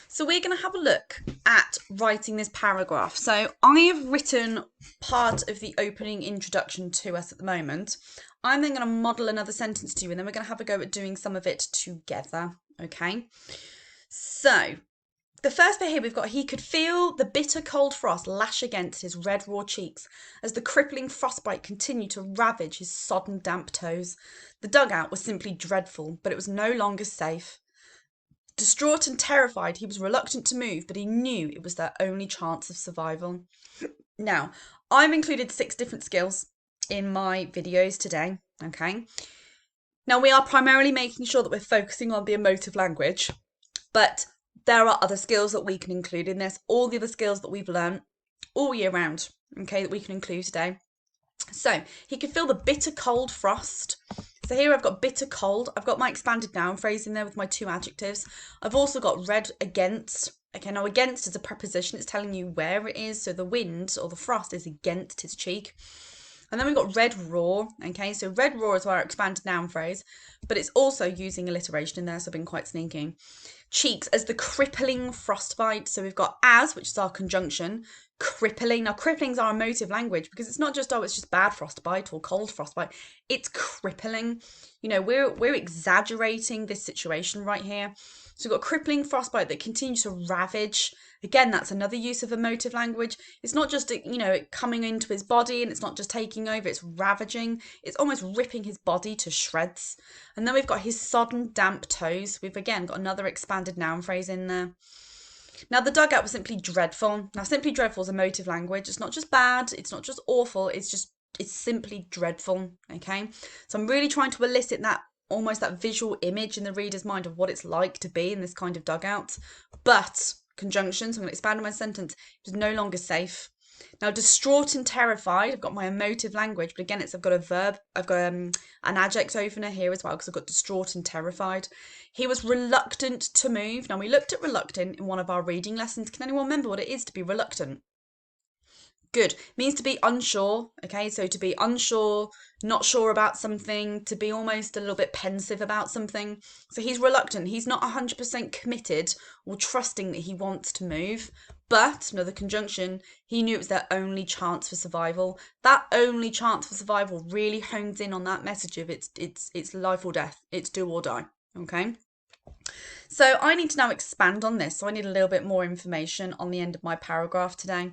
So we're going to have a look at writing this paragraph. So I have written part of the opening introduction to us at the moment. I'm then going to model another sentence to you, and then we're going to have a go at doing some of it together. Okay. So the first bit here, we've got, he could feel the bitter cold frost lash against his red raw cheeks as the crippling frostbite continued to ravage his sodden damp toes. The dugout was simply dreadful, but it was no longer safe. Distraught and terrified, he was reluctant to move, but he knew it was their only chance of survival. Now, I've included 6 different skills in my videos today, okay? Now, we are primarily making sure that we're focusing on the emotive language, but there are other skills that we can include in this, all the other skills that we've learned all year round, okay, that we can include today. So, he could feel the bitter cold frost. So here I've got bitter cold. I've got my expanded noun phrase in there with my 2 adjectives. I've also got red against. Okay, now against is a preposition. It's telling you where it is. So the wind or the frost is against his cheek. And then we've got red raw. Okay, so red raw is our expanded noun phrase, but it's also using alliteration in there, so I've been quite sneaky. Cheeks as the crippling frostbite. So we've got as, which is our conjunction, crippling. Now, crippling's our emotive language because it's not just, oh, it's just bad frostbite or cold frostbite. It's crippling. You know, we're exaggerating this situation right here. So we've got crippling frostbite that continues to ravage. Again, that's another use of emotive language. It's not just, you know, it coming into his body, and it's not just taking over, it's ravaging. It's almost ripping his body to shreds. And then we've got his sodden, damp toes. We've again got another expanded noun phrase in there. Now, the dugout was simply dreadful. Now, simply dreadful is emotive language. It's not just bad. It's not just awful. It's simply dreadful. Okay. So I'm really trying to elicit that, almost that visual image in the reader's mind of what it's like to be in this kind of dugout. But conjunction, so I'm going to expand on my sentence, it was no longer safe. Now, distraught and terrified, I've got my emotive language, but again, I've got a verb, I've got an adjective opener here as well, because I've got distraught and terrified. He was reluctant to move. Now, we looked at reluctant in one of our reading lessons. Can anyone remember what it is to be reluctant? Good. It means to be unsure. Okay, so to be unsure, not sure about something, to be almost a little bit pensive about something. So he's reluctant. He's not 100% committed or trusting that he wants to move. But, another conjunction, he knew it was their only chance for survival. That only chance for survival really hones in on that message of it's life or death. It's do or die. Okay. So I need to now expand on this. So I need a little bit more information on the end of my paragraph today.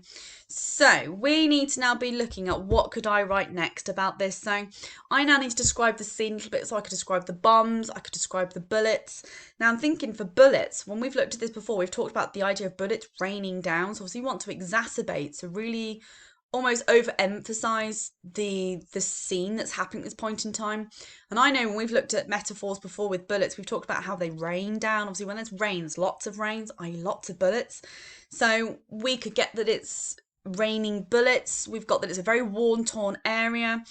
So we need to now be looking at what could I write next about this. So I now need to describe the scene a little bit. So I could describe the bombs, I could describe the bullets. Now I'm thinking for bullets, when we've looked at this before, we've talked about the idea of bullets raining down. So obviously you want to exacerbate, so really almost overemphasize the scene that's happening at this point in time. And I know when we've looked at metaphors before with bullets, we've talked about how they rain down. Obviously, when there's rains, lots of rains, i.e. lots of bullets. So we could get that it's raining bullets. We've got that it's a very worn, torn area.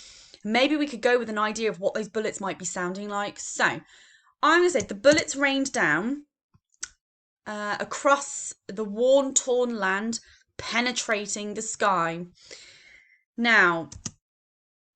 Maybe we could go with an idea of what those bullets might be sounding like. So I'm going to say the bullets rained down across the worn, torn land, penetrating the sky. Now,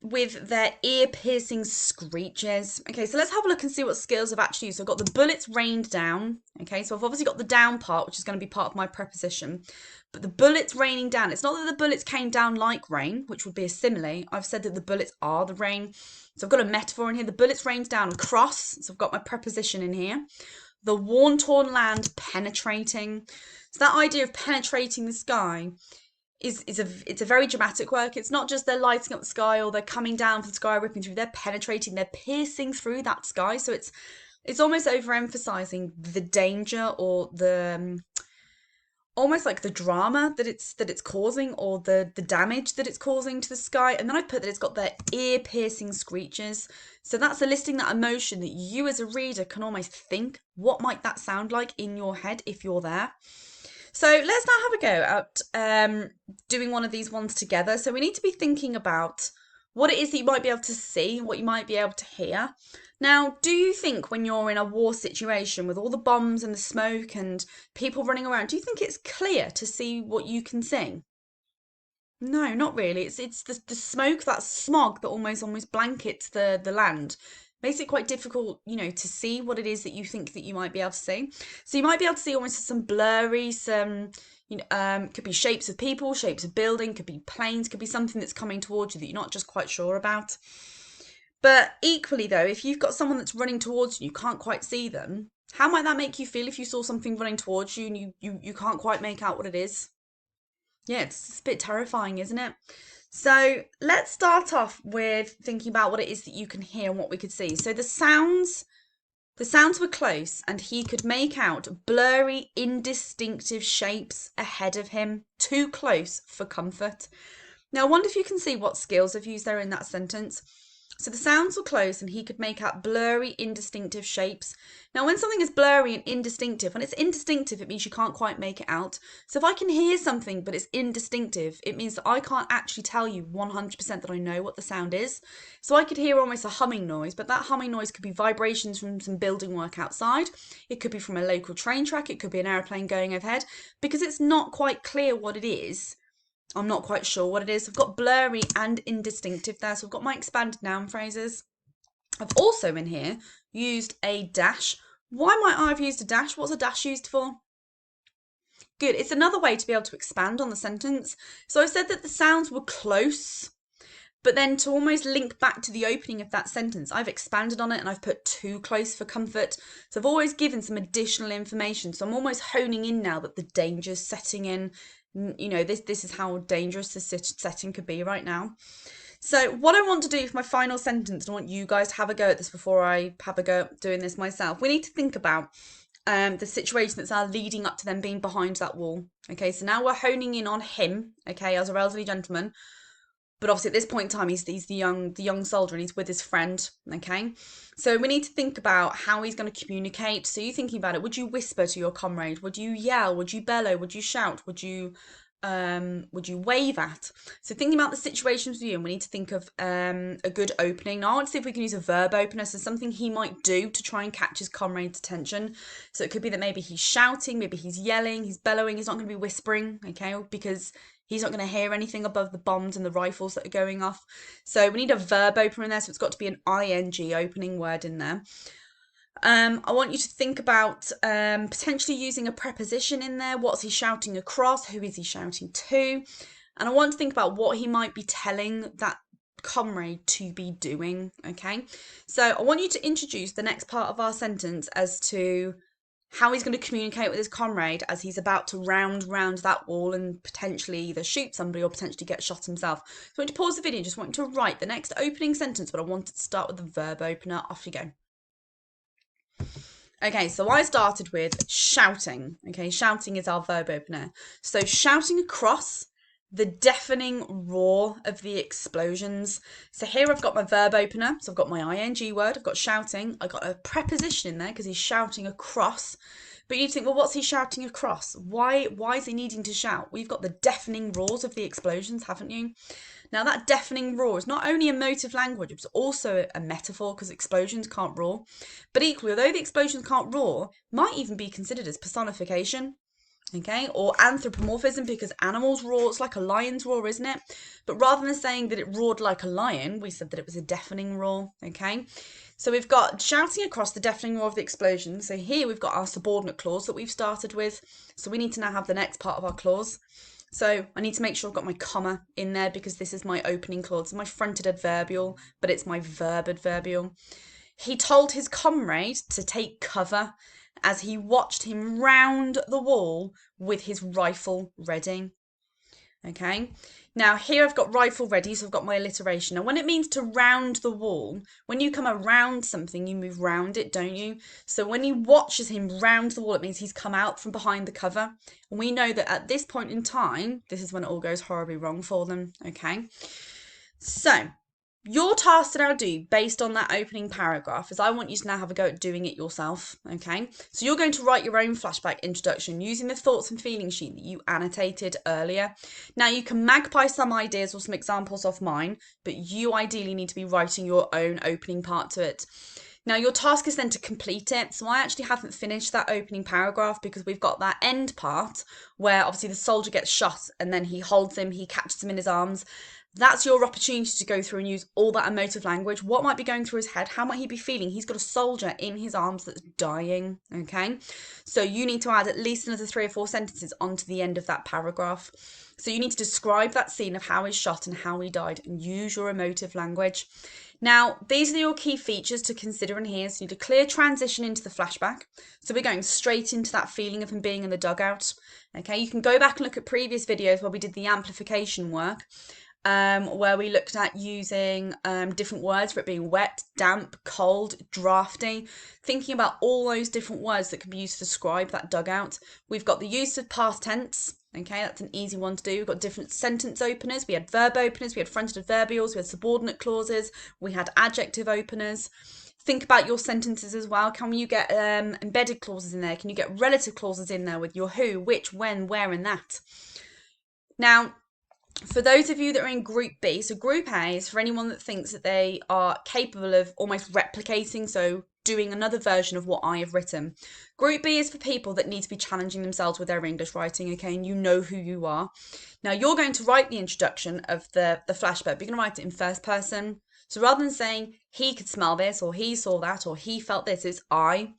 with their ear-piercing screeches. Okay, so let's have a look and see what skills I've actually used. So I've got the bullets rained down. Okay, so I've obviously got the down part, which is going to be part of my preposition. But the bullets raining down, it's not that the bullets came down like rain, which would be a simile. I've said that the bullets are the rain. So I've got a metaphor in here. The bullets rained down across. So I've got my preposition in here. The worn, torn land penetrating. So that idea of penetrating the sky it's a very dramatic work. It's not just they're lighting up the sky or they're coming down from the sky, ripping through. They're penetrating, they're piercing through that sky. So it's almost overemphasizing the danger or the almost like the drama that it's causing, or the damage that it's causing to the sky. And then I put that it's got their ear-piercing screeches. So that's eliciting that emotion that you as a reader can almost think, what might that sound like in your head if you're there? So let's now have a go at doing one of these ones together. So we need to be thinking about what it is that you might be able to see, what you might be able to hear. Now, do you think when you're in a war situation with all the bombs and the smoke and people running around, do you think it's clear to see what you can see? No, not really. It's the smoke, that smog that almost blankets the land, makes it quite difficult, you know, to see what it is that you think that you might be able to see. So you might be able to see almost some blurry, some, you know, could be shapes of people, shapes of building, could be planes, could be something that's coming towards you that you're not just quite sure about. But equally though, if you've got someone that's running towards you, you can't quite see them, how might that make you feel if you saw something running towards you and you can't quite make out what it is? Yeah, it's a bit terrifying, isn't it? So let's start off with thinking about what it is that you can hear and what we could see. So the sounds were close, and he could make out blurry, indistinctive shapes ahead of him, too close for comfort. Now, I wonder if you can see what skills I've used there in that sentence. So the sounds were close and he could make out blurry, indistinctive shapes. Now, when something is blurry and indistinctive, when it's indistinctive, it means you can't quite make it out. So if I can hear something but it's indistinctive, it means that I can't actually tell you 100% that I know what the sound is. So I could hear almost a humming noise, but that humming noise could be vibrations from some building work outside. It could be from a local train track. It could be an aeroplane going overhead. Because it's not quite clear what it is, I'm not quite sure what it is. I've got blurry and indistinctive there. So I've got my expanded noun phrases. I've also in here used a dash. Why might I have used a dash? What's a dash used for? Good. It's another way to be able to expand on the sentence. So I said that the sounds were close, but then to almost link back to the opening of that sentence, I've expanded on it and I've put too close for comfort. So I've always given some additional information. So I'm almost honing in now that the danger's setting in. You know, this is how dangerous this setting could be right now. So what I want to do for my final sentence, and I want you guys to have a go at this before I have a go at doing this myself, we need to think about the situation that's now leading up to them being behind that wall. Okay, so now we're honing in on him, okay, as a elderly gentleman. But obviously at this point in time, he's the young soldier and he's with his friend, okay? So we need to think about how he's going to communicate. So you're thinking about it. Would you whisper to your comrade? Would you yell? Would you bellow? Would you shout? Would you wave at? So thinking about the situations for you, and we need to think of a good opening. Now I want to see if we can use a verb opener, so something he might do to try and catch his comrade's attention. So it could be that maybe he's shouting, maybe he's yelling, he's bellowing, he's not going to be whispering, okay, because he's not going to hear anything above the bombs and the rifles that are going off. So we need a verb opener in there, so it's got to be an ing opening word in there. I want you to think about potentially using a preposition in there. What's he shouting across? Who is he shouting to? And I want to think about what he might be telling that comrade to be doing, okay? So I want you to introduce the next part of our sentence as to how he's going to communicate with his comrade as he's about to round that wall and potentially either shoot somebody or potentially get shot himself. So I want you to pause the video and just want you to write the next opening sentence, but I want it to start with the verb opener. Off you go. Okay, so I started with shouting. Okay, shouting is our verb opener. So shouting across the deafening roar of the explosions. So here I've got my verb opener. So I've got my ing word, I've got shouting, I've got a preposition in there because he's shouting across. But you think, well, what's he shouting across? Why is he needing to shout? Well, you've got the deafening roars of the explosions, haven't you? Now that deafening roar is not only emotive language, it's also a metaphor because explosions can't roar. But equally, although the explosions can't roar, might even be considered as personification. Okay, or anthropomorphism because animals roar. It's like a lion's roar, isn't it? But rather than saying that it roared like a lion, we said that it was a deafening roar. Okay, so we've got shouting across the deafening roar of the explosion. So here we've got our subordinate clause that we've started with. So we need to now have the next part of our clause. So I need to make sure I've got my comma in there because this is my opening clause. It's my fronted adverbial, but it's my verb adverbial. He told his comrade to take cover as he watched him round the wall with his rifle ready. Okay, now here I've got rifle ready, so I've got my alliteration. Now when it means to round the wall, when you come around something, you move round it, don't you? So when he watches him round the wall, it means he's come out from behind the cover. And we know that at this point in time, this is when it all goes horribly wrong for them, okay? So your task to now do, based on that opening paragraph, is I want you to now have a go at doing it yourself, okay? So you're going to write your own flashback introduction using the thoughts and feelings sheet that you annotated earlier. Now, you can magpie some ideas or some examples off mine, but you ideally need to be writing your own opening part to it. Now, your task is then to complete it. So I actually haven't finished that opening paragraph because we've got that end part where obviously the soldier gets shot and then he holds him, he catches him in his arms. That's your opportunity to go through and use all that emotive language. What might be going through his head? How might he be feeling? He's got a soldier in his arms that's dying, okay? So you need to add at least another 3 or 4 sentences onto the end of that paragraph. So you need to describe that scene of how he's shot and how he died and use your emotive language. Now, these are your key features to consider in here. So you need a clear transition into the flashback. So we're going straight into that feeling of him being in the dugout. Okay, you can go back and look at previous videos where we did the amplification work, where we looked at using different words for it being wet, damp, cold, drafty, thinking about all those different words that can be used to describe that dugout. We've got the use of past tense. Okay, that's an easy one to do. We've got different sentence openers. We had verb openers, we had fronted adverbials, we had subordinate clauses, we had adjective openers. Think about your sentences as well. Can you get embedded clauses in there? Can you get relative clauses in there with your who, which, when, where, and that? Now, for those of you that are in Group B, so Group A is for anyone that thinks that they are capable of almost replicating, so doing another version of what I have written. Group B is for people that need to be challenging themselves with their English writing, okay, and you know who you are. Now, you're going to write the introduction of the flashback, but you're going to write it in first person. So rather than saying, he could smell this, or he saw that, or he felt this, it's I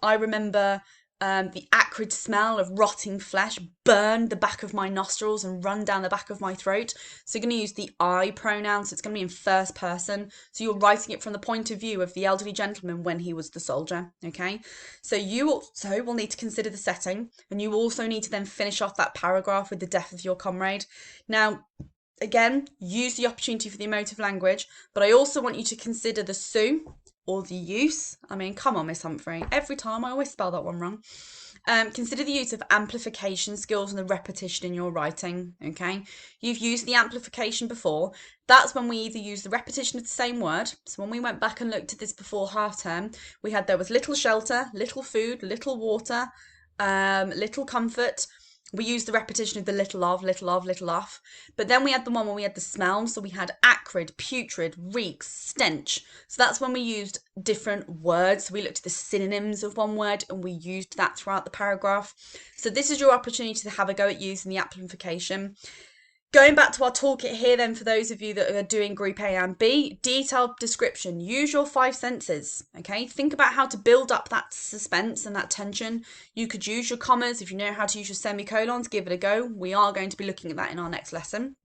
remember the acrid smell of rotting flesh burned the back of my nostrils and run down the back of my throat. So you're going to use the I pronoun, so it's going to be in first person. So you're writing it from the point of view of the elderly gentleman when he was the soldier, okay? So you also will need to consider the setting, and you also need to then finish off that paragraph with the death of your comrade. Now, again, use the opportunity for the emotive language, but I also want you to consider the Sue, or the use. I mean, come on, Miss Humphrey. Every time I always spell that one wrong. Consider the use of amplification skills and the repetition in your writing, okay? You've used the amplification before. That's when we either use the repetition of the same word. So when we went back and looked at this before half term, we had there was little shelter, little food, little water, little comfort. We used the repetition of the little of, little of, little off. But then we had the one where we had the smell. So we had acrid, putrid, reek, stench. So that's when we used different words. So we looked at the synonyms of one word and we used that throughout the paragraph. So this is your opportunity to have a go at using the amplification. Going back to our toolkit here then, for those of you that are doing Group A and B, detailed description, use your 5 senses, okay? Think about how to build up that suspense and that tension. You could use your commas. If you know how to use your semicolons, give it a go. We are going to be looking at that in our next lesson.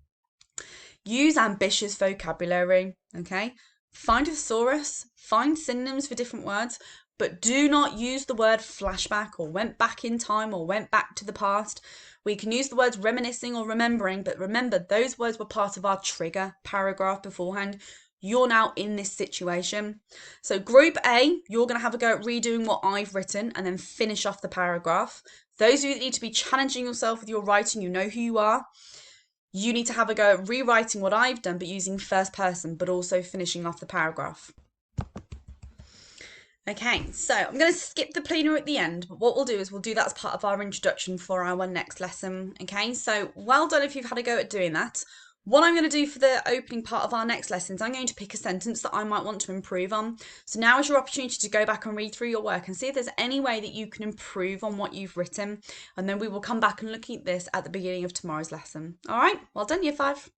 Use ambitious vocabulary, okay? Find a thesaurus, find synonyms for different words, but do not use the word flashback or went back in time or went back to the past. We can use the words reminiscing or remembering, but remember, those words were part of our trigger paragraph beforehand. You're now in this situation. So Group A, you're going to have a go at redoing what I've written and then finish off the paragraph. Those of you that need to be challenging yourself with your writing, you know who you are. You need to have a go at rewriting what I've done, but using first person, but also finishing off the paragraph. Okay, so I'm going to skip the plenary at the end, but what we'll do is we'll do that as part of our introduction for our next lesson. Okay, so well done if you've had a go at doing that. What I'm going to do for the opening part of our next lessons, I'm going to pick a sentence that I might want to improve on. So now is your opportunity to go back and read through your work and see if there's any way that you can improve on what you've written. And then we will come back and look at this at the beginning of tomorrow's lesson. All right, well done, Year 5.